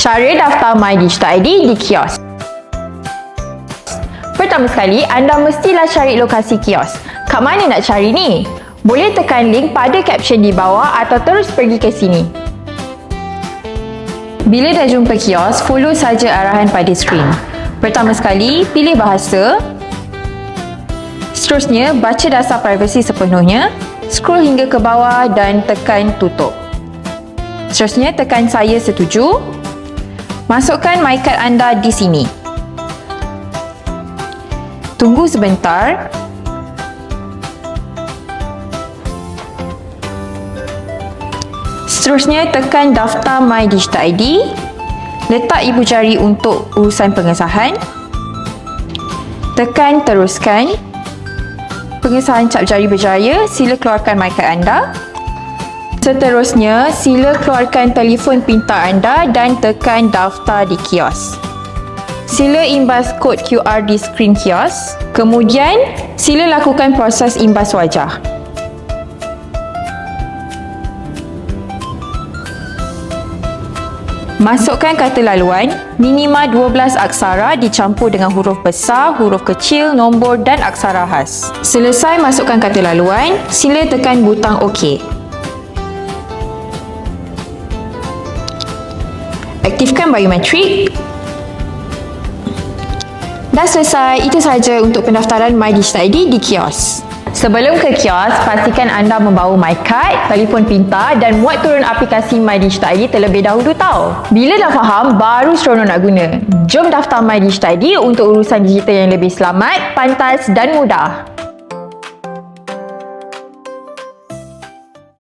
Cara daftar My Digital ID di kios. Pertama sekali, anda mestilah cari lokasi kios. Kat mana nak cari ni? Boleh tekan link pada caption di bawah atau terus pergi ke sini. Bila dah jumpa kios, follow saja arahan pada skrin. Pertama sekali, pilih bahasa. Seterusnya, baca dasar privasi sepenuhnya. Scroll hingga ke bawah dan tekan tutup. Seterusnya, tekan saya setuju. Masukkan my card anda di sini. Tunggu sebentar. Seterusnya, tekan daftar My Digital ID. Letak ibu jari untuk urusan pengesahan. Tekan teruskan. Pengesahan cap jari berjaya, sila keluarkan my card anda. Seterusnya, sila keluarkan telefon pintar anda dan tekan daftar di kios. Sila imbas kod QR di skrin kios. Kemudian, sila lakukan proses imbas wajah. Masukkan kata laluan, minima 12 aksara dicampur dengan huruf besar, huruf kecil, nombor dan aksara khas. Selesai masukkan kata laluan, sila tekan butang OK. Aktifkan biometrik. Dah selesai, itu sahaja untuk pendaftaran My Digital ID di kios. Sebelum ke kios, pastikan anda membawa my card, telefon pintar dan muat turun aplikasi My Digital ID terlebih dahulu tau. Bila dah faham, baru seronok nak guna. Jom daftar My Digital ID untuk urusan digital yang lebih selamat, pantas dan mudah.